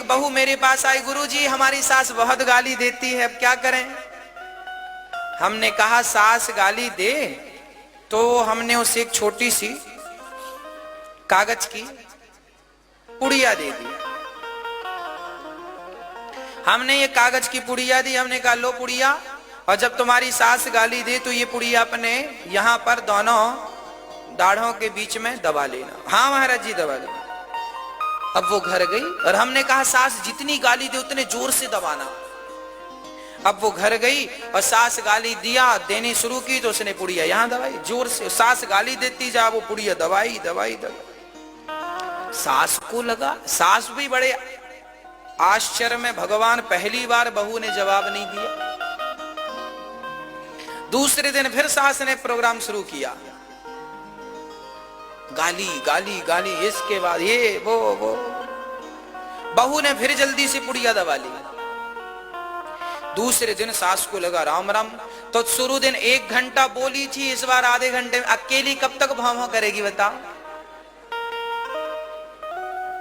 बहू मेरे पास आई, गुरुजी हमारी सास बहुत गाली देती है, अब क्या करें। हमने कहा सास गाली दे तो हमने उसे एक छोटी सी कागज की पुड़िया दे दी। हमने ये कागज की पुड़िया दी, हमने कहा लो पुड़िया, और जब तुम्हारी सास गाली दे तो ये पुड़िया अपने यहां पर दोनों दाढ़ों के बीच में दबा लेना। हाँ महाराज जी दबा लेना। अब वो घर गई और हमने कहा सास जितनी गाली दे उतने जोर से दबाना। अब वो घर गई और सास गाली देनी शुरू की तो उसने पुड़िया यहां दबाई जोर से। सास गाली देती जा, वो पुड़िया दबाई दबाई दबाई। सास को लगा, सास भी बड़े आश्चर्य में, भगवान पहली बार बहू ने जवाब नहीं दिया। दूसरे दिन फिर सास ने प्रोग्राम शुरू किया, गाली गाली गाली, इसके बाद ये वो। बहू ने फिर जल्दी से पुड़िया दबा ली। दूसरे दिन सास को लगा राम राम, तो शुरू दिन 1 घंटा बोली थी, इस बार आधे घंटे में। अकेली कब तक भौं भौं करेगी बताओ।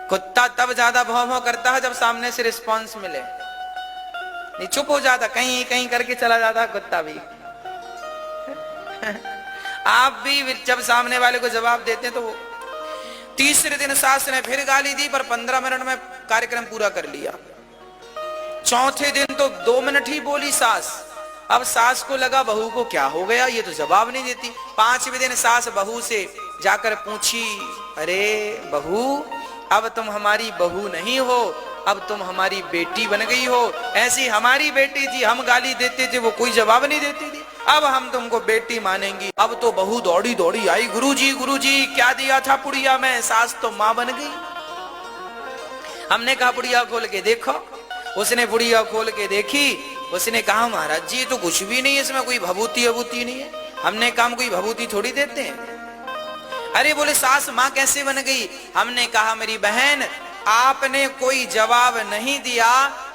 कुत्ता तब ज्यादा भौं भौं करता है जब सामने से रिस्पांस मिले, नहीं चुप हो जाता, कहीं कहीं करके चला जाता कुत्ता भी। आप भी जब सामने वाले को जवाब देते तो। तीसरे दिन सास ने फिर गाली दी, पर 15 मिनट में कार्यक्रम पूरा कर लिया। चौथे दिन तो 2 मिनट ही बोली सास। अब सास को लगा बहू को क्या हो गया, ये तो जवाब नहीं देती। 5वें दिन सास बहू से जाकर पूछी, अरे बहू अब तुम हमारी बहू नहीं हो, अब तुम हमारी बेटी बन गई हो। ऐसी हमारी बेटी थी, हम गाली देते थे वो कोई जवाब नहीं देती थी, अब हम तुमको बेटी मानेंगी। अब तो बहू दौड़ी दौड़ी आई, गुरुजी क्या दिया था पुड़िया में, सास तो मां बन गई। हमने कहा पुड़िया खोल के देखो। उसने पुड़िया खोल के देखी, उसने कहा महाराज जी तो कुछ भी नहीं है इसमें, कोई भभूति अभूति नहीं है। हमने कहा कोई भभूति थोड़ी देते हैं। अरे बोले सास मां कैसे बन गई। हमने कहा मेरी बहन आपने कोई जवाब नहीं दिया,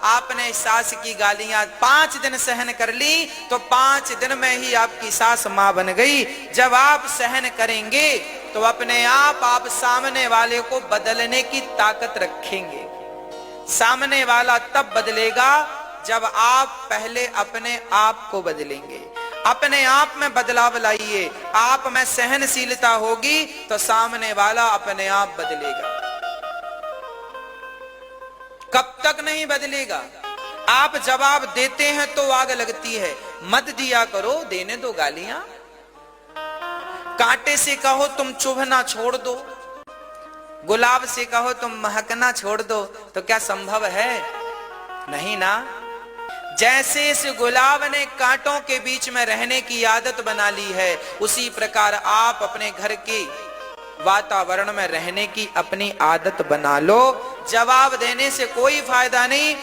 आपने सास की गालियां 5 दिन सहन कर ली तो 5 दिन में ही आपकी सास मां बन गई। जब आप सहन करेंगे तो अपने आप सामने वाले को बदलने की ताकत रखेंगे। सामने वाला तब बदलेगा जब आप पहले अपने आप को बदलेंगे। अपने आप में बदलाव लाइए, आप में सहनशीलता होगी तो सामने वाला अपने आप बदलेगा। कब तक नहीं बदलेगा। आप जवाब देते हैं तो आग लगती है, मत दिया करो, देने दो गालियां। कांटे से कहो तुम चुभना छोड़ दो, गुलाब से कहो तुम महकना छोड़ दो, तो क्या संभव है? नहीं ना। जैसे इस गुलाब ने कांटों के बीच में रहने की आदत बना ली है, उसी प्रकार आप अपने घर के वातावरण में रहने की अपनी आदत बना लो। जवाब देने से कोई फायदा नहीं।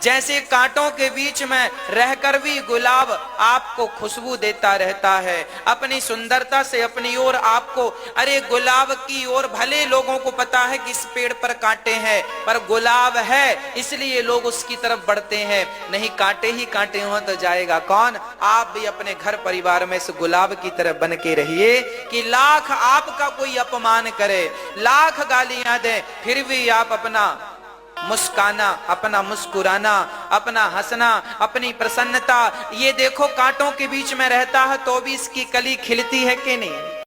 जैसे कांटों के बीच में रहकर भी गुलाब आपको खुशबू देता रहता है, अपनी सुंदरता से अपनी ओर आपको, अरे गुलाब की ओर भले लोगों को पता है कि इस पेड़ पर कांटे हैं, पर गुलाब है इसलिए लोग उसकी तरफ बढ़ते हैं, नहीं कांटे ही कांटे हो तो जाएगा कौन। आप भी अपने घर परिवार में इस गुलाब की तरफ बन के रहिए कि लाख आपका कोई अपमान करे, लाख गालियां दे, फिर भी आप अपना मुस्काना, अपना मुस्कुराना, अपना हंसना, अपनी प्रसन्नता, ये देखो कांटों के बीच में रहता है तो भी इसकी कली खिलती है कि नहीं।